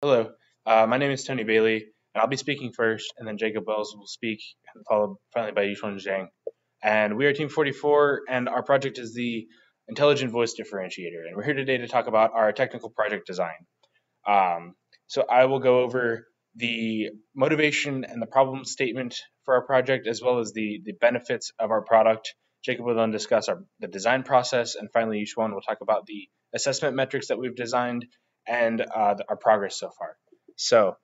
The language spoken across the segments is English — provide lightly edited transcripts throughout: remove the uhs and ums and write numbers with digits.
Hello, my name is Tony Bailey, and I'll be speaking first, and then Jacob Wells will speak, followed finally by Yushuan Zhang. And we are Team 44, and our project is the Intelligent Voice Differentiator. And we're here today to talk about our technical project design. So I will go over the motivation and the problem statement for our project, as well as the benefits of our product. Jacob will then discuss the design process, and finally Yushuan will talk about the assessment metrics that we've designed and our progress so far. So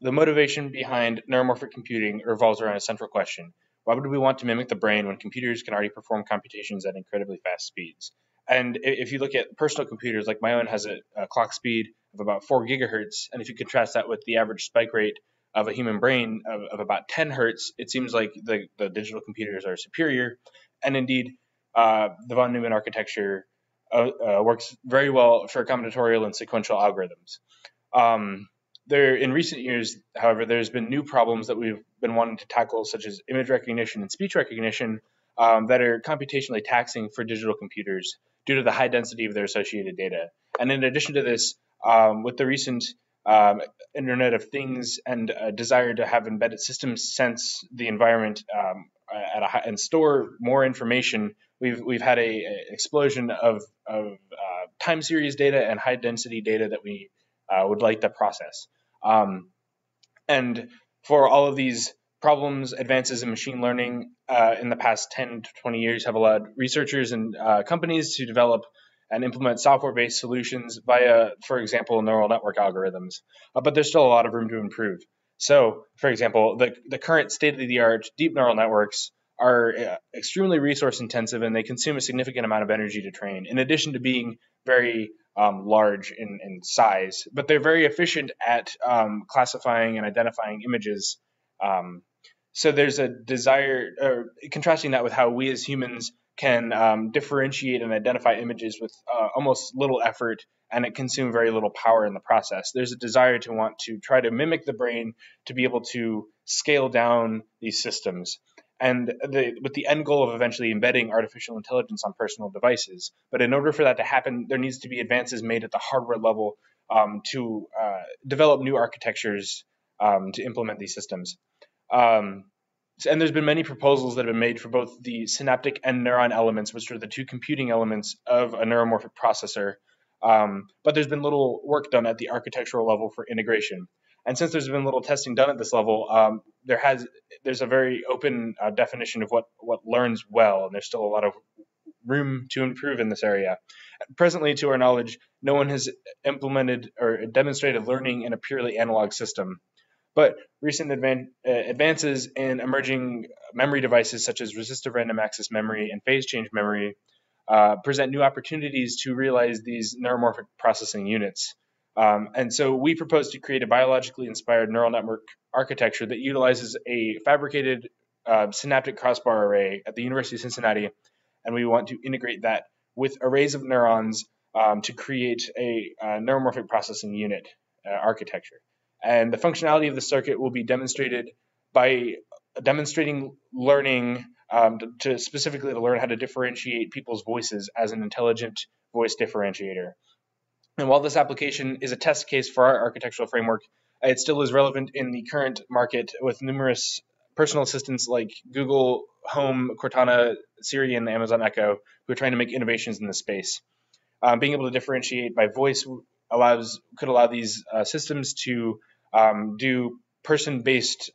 the motivation behind neuromorphic computing revolves around a central question. Why would we want to mimic the brain when computers can already perform computations at incredibly fast speeds? And if you look at personal computers, like my own has a clock speed of about 4 gigahertz, and if you contrast that with the average spike rate of a human brain of about 10 hertz, it seems like the digital computers are superior. And indeed, the von Neumann architecture works very well for combinatorial and sequential algorithms. In recent years, however, there's been new problems that we've been wanting to tackle, such as image recognition and speech recognition, that are computationally taxing for digital computers due to the high density of their associated data. And in addition to this, with the recent Internet of Things and a desire to have embedded systems sense the environment and store more information, we've had a explosion of time series data and high density data that we would like to process. And for all of these problems, advances in machine learning in the past 10 to 20 years have allowed researchers and companies to develop and implement software-based solutions via, for example, neural network algorithms. But there's still a lot of room to improve. So, for example, the current state-of-the-art deep neural networks are extremely resource intensive, and they consume a significant amount of energy to train, in addition to being very large in size. But they're very efficient at classifying and identifying images. So there's a desire, contrasting that with how we as humans can differentiate and identify images with almost little effort, and it consumes very little power in the process. There's a desire to want to try to mimic the brain to be able to scale down these systems, and with the end goal of eventually embedding artificial intelligence on personal devices. But in order for that to happen, there needs to be advances made at the hardware level to develop new architectures to implement these systems. And there's been many proposals that have been made for both the synaptic and neuron elements, which are the two computing elements of a neuromorphic processor. But there's been little work done at the architectural level for integration. And since there's been little testing done at this level, there's a very open definition of what learns well, and there's still a lot of room to improve in this area. Presently, to our knowledge, no one has implemented or demonstrated learning in a purely analog system. But recent advances in emerging memory devices such as resistive random access memory and phase change memory present new opportunities to realize these neuromorphic processing units. And so we propose to create a biologically inspired neural network architecture that utilizes a fabricated synaptic crossbar array at the University of Cincinnati, and we want to integrate that with arrays of neurons to create a neuromorphic processing unit architecture. And the functionality of the circuit will be demonstrated by demonstrating learning to specifically to learn how to differentiate people's voices as an intelligent voice differentiator. And while this application is a test case for our architectural framework, it still is relevant in the current market with numerous personal assistants like Google Home, Cortana, Siri, and Amazon Echo, who are trying to make innovations in this space. Being able to differentiate by voice could allow these systems to do person-based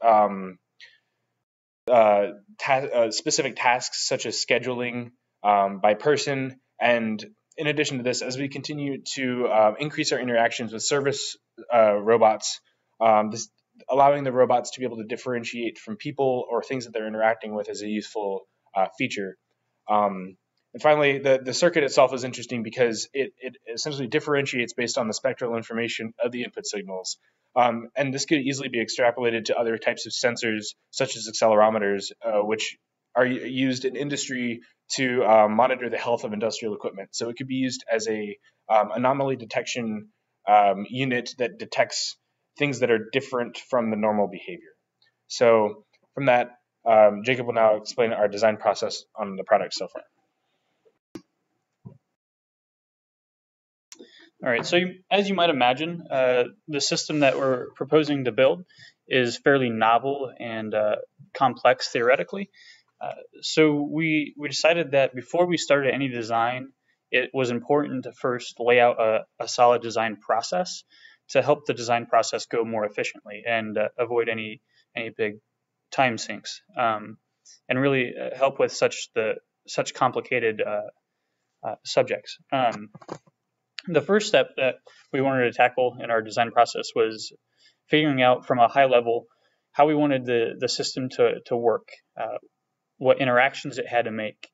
specific tasks such as scheduling by person. And in addition to this, as we continue to increase our interactions with service robots, allowing the robots to be able to differentiate from people or things that they're interacting with is a useful feature. And finally, the circuit itself is interesting because it essentially differentiates based on the spectral information of the input signals. And this could easily be extrapolated to other types of sensors, such as accelerometers, which are used in industry to monitor the health of industrial equipment. So it could be used as a anomaly detection unit that detects things that are different from the normal behavior. So from that, Jacob will now explain our design process on the product so far. All right, so as you might imagine, the system that we're proposing to build is fairly novel and complex theoretically. So we decided that before we started any design, it was important to first lay out a solid design process to help the design process go more efficiently and avoid any big time sinks, and really help with such complicated subjects. The first step that we wanted to tackle in our design process was figuring out from a high level how we wanted the system to work, what interactions it had to make,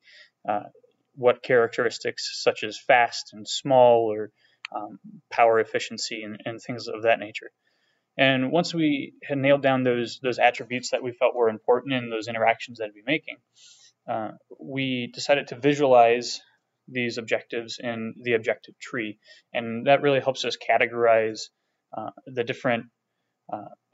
what characteristics such as fast and small or power efficiency and things of that nature. And once we had nailed down those attributes that we felt were important in those interactions that we'd be making, we decided to visualize these objectives in the objective tree, and that really helps us categorize the different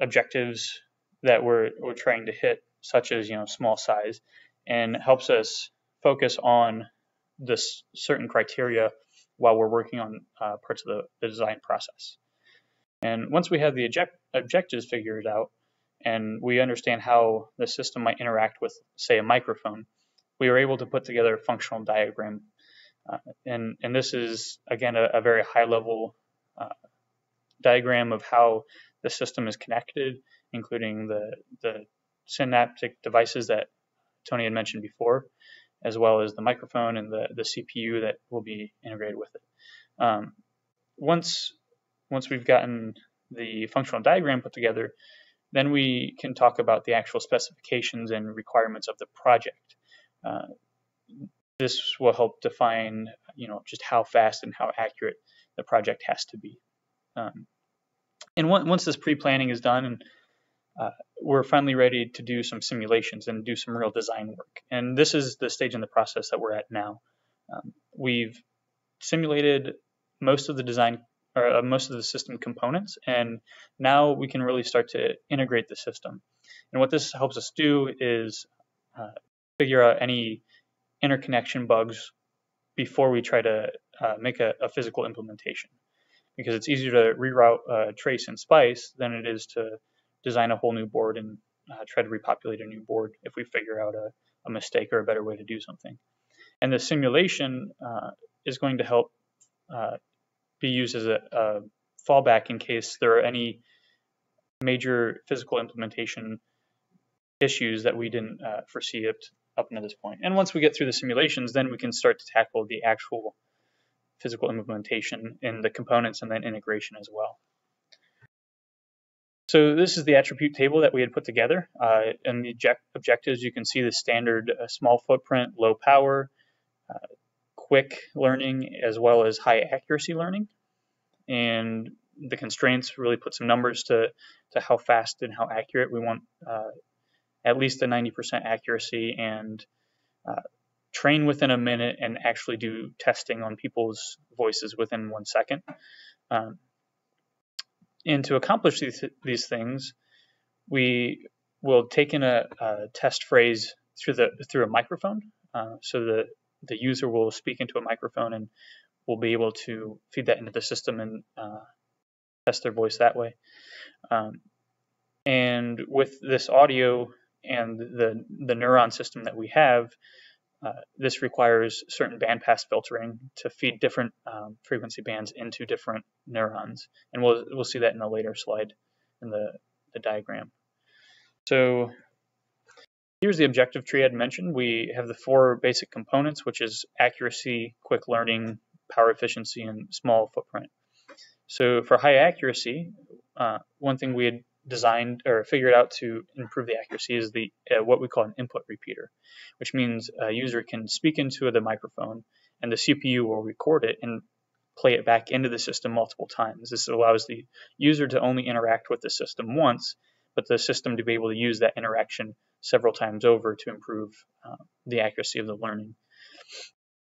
objectives that we're trying to hit, such as small size, and helps us focus on this certain criteria while we're working on parts of the design process. And once we have the objectives figured out and we understand how the system might interact with, say, a microphone, we were able to put together a functional diagram. And this is, again, a very high-level diagram of how the system is connected, including the synaptic devices that Tony had mentioned before, as well as the microphone and the CPU that will be integrated with it. Once we've gotten the functional diagram put together, then we can talk about the actual specifications and requirements of the project. This will help define, just how fast and how accurate the project has to be. And once this pre-planning is done, and we're finally ready to do some simulations and do some real design work. And this is the stage in the process that we're at now. We've simulated most of the design, or most of the system components, and now we can really start to integrate the system. And what this helps us do is figure out any interconnection bugs before we try to make a physical implementation, because it's easier to reroute trace and spice than it is to design a whole new board and try to repopulate a new board if we figure out a mistake or a better way to do something. And the simulation is going to help be used as a fallback in case there are any major physical implementation issues that we didn't foresee up until this point. And once we get through the simulations, then we can start to tackle the actual physical implementation in the components and then integration as well. So this is the attribute table that we had put together. In the objectives, you can see the standard small footprint, low power, quick learning, as well as high accuracy learning. And the constraints really put some numbers to how fast and how accurate we want. At least a 90% accuracy, and train within a minute and actually do testing on people's voices within 1 second. And to accomplish these things, we will take in a test phrase through a microphone. So the user will speak into a microphone, and we'll be able to feed that into the system and test their voice that way. And with this audio and the neuron system that we have, this requires certain bandpass filtering to feed different frequency bands into different neurons, and we'll see that in a later slide in the diagram. So here's the objective tree I'd mentioned. We have the 4 basic components, which is accuracy, quick learning, power efficiency, and small footprint. So for high accuracy, one thing we had designed or figured out to improve the accuracy is the what we call an input repeater, which means a user can speak into the microphone and the CPU will record it and play it back into the system multiple times. This allows the user to only interact with the system once, but the system to be able to use that interaction several times over to improve the accuracy of the learning.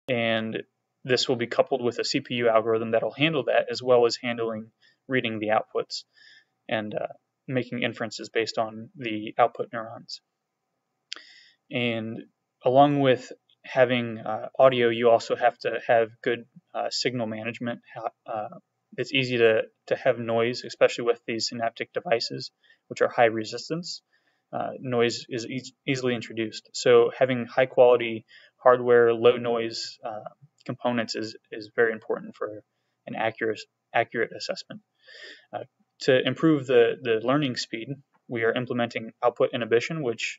And this will be coupled with a CPU algorithm that'll handle that, as well as reading the outputs and making inferences based on the output neurons. And along with having audio, you also have to have good signal management, it's easy to have noise, especially with these synaptic devices, which are high resistance. Noise is easily introduced. So having high quality hardware, low noise components is very important for an accurate assessment. To improve the learning speed, we are implementing output inhibition, which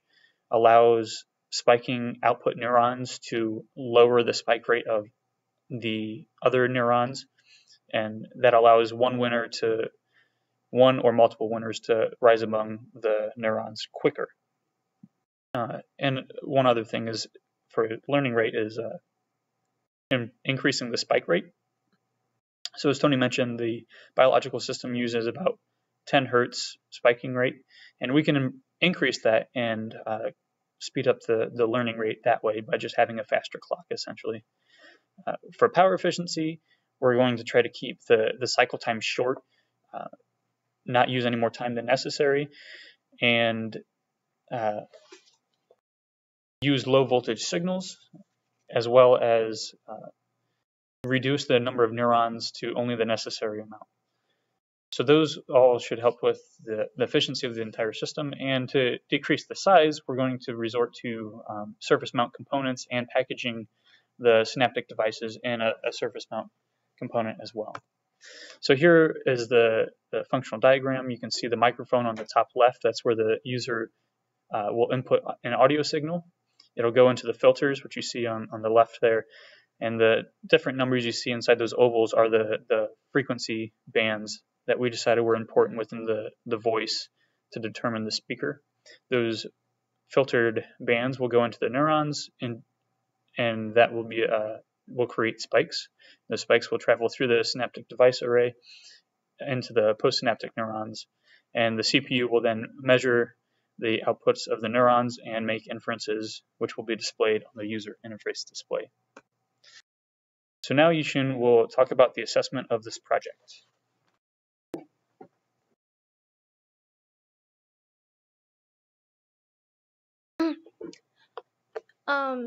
allows spiking output neurons to lower the spike rate of the other neurons, and that allows one or multiple winners to rise among the neurons quicker. And one other thing is for learning rate is increasing the spike rate. So as Tony mentioned, the biological system uses about 10 hertz spiking rate, and we can increase that and speed up the learning rate that way by just having a faster clock, essentially. For power efficiency, we're going to try to keep the cycle time short, not use any more time than necessary, and use low voltage signals, as well as reduce the number of neurons to only the necessary amount. So those all should help with the efficiency of the entire system. And to decrease the size, we're going to resort to surface mount components and packaging the synaptic devices in a surface mount component as well. So here is the functional diagram. You can see the microphone on the top left. That's where the user will input an audio signal. It'll go into the filters, which you see on the left there. And the different numbers you see inside those ovals are the frequency bands that we decided were important within the voice to determine the speaker. Those filtered bands will go into the neurons, and that will create spikes. The spikes will travel through the synaptic device array into the postsynaptic neurons, and the CPU will then measure the outputs of the neurons and make inferences, which will be displayed on the user interface display. So now Yixun will talk about the assessment of this project.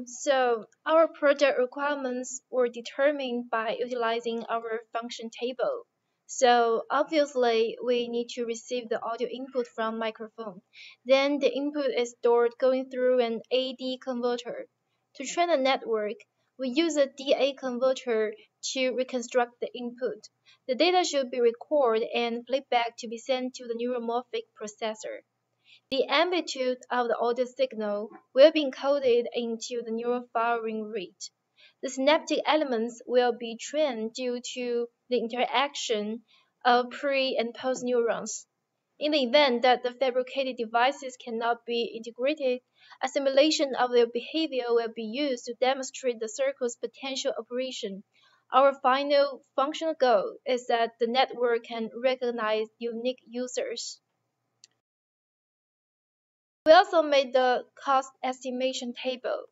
So our project requirements were determined by utilizing our function table. So obviously we need to receive the audio input from microphone. Then the input is stored going through an AD converter. To train a network, we use a DA converter to reconstruct the input. The data should be recorded and played back to be sent to the neuromorphic processor. The amplitude of the audio signal will be encoded into the neural firing rate. The synaptic elements will be trained due to the interaction of pre and post neurons. In the event that the fabricated devices cannot be integrated, a simulation of their behavior will be used to demonstrate the circuit's potential operation. Our final functional goal is that the network can recognize unique users. We also made the cost estimation table.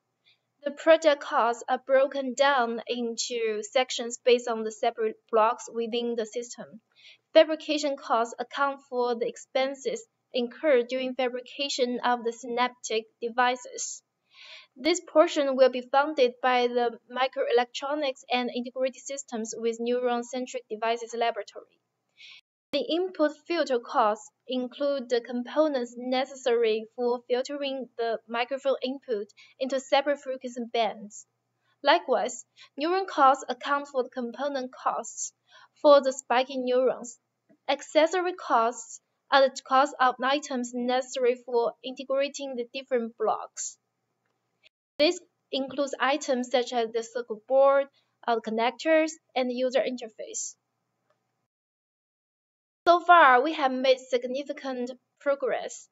The project costs are broken down into sections based on the separate blocks within the system. Fabrication costs account for the expenses incurred during fabrication of the synaptic devices. This portion will be funded by the Microelectronics and Integrated Systems with Neuron-Centric Devices Laboratory. The input filter costs include the components necessary for filtering the microphone input into separate frequency bands. Likewise, neuron costs account for the component costs for the spiking neurons. Accessory costs are the cost of items necessary for integrating the different blocks. This includes items such as the circuit board, connectors, and the user interface. So far, we have made significant progress.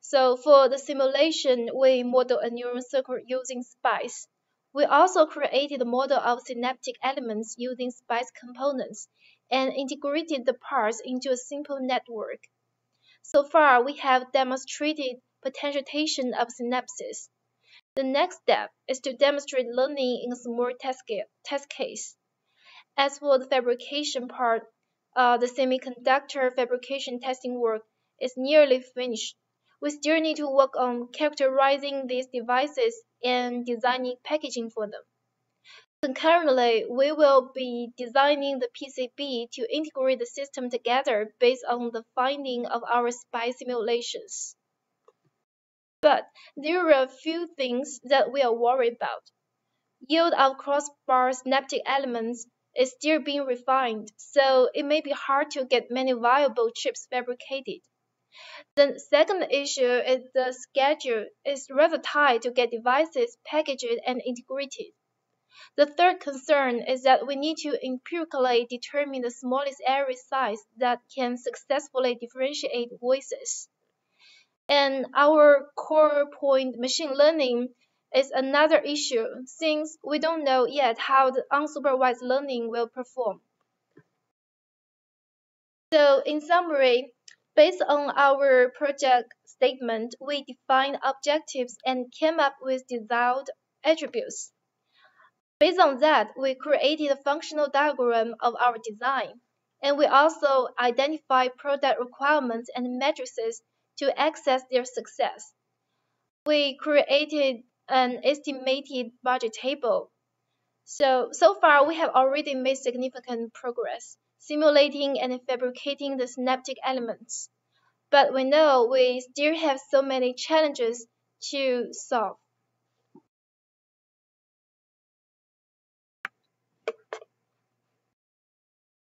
So for the simulation, we modeled a neural circuit using SPICE. We also created a model of synaptic elements using SPICE components and integrated the parts into a simple network. So far, we have demonstrated potentiation of synapses. The next step is to demonstrate learning in a small test case. As for the fabrication part, the semiconductor fabrication testing work is nearly finished. We still need to work on characterizing these devices and designing packaging for them. Concurrently, we will be designing the PCB to integrate the system together based on the finding of our SPI simulations. But there are a few things that we are worried about. Yield of crossbar synaptic elements is still being refined, so it may be hard to get many viable chips fabricated. The second issue is the schedule is rather tight to get devices packaged and integrated. The third concern is that we need to empirically determine the smallest array size that can successfully differentiate voices. And our core point machine learning is another issue, since we don't know yet how the unsupervised learning will perform. So in summary, based on our project statement, we defined objectives and came up with desired attributes. Based on that, we created a functional diagram of our design, and we also identified product requirements and matrices to access their success. We created an estimated budget table. So far we have already made significant progress, simulating and fabricating the synaptic elements. But we know we still have so many challenges to solve.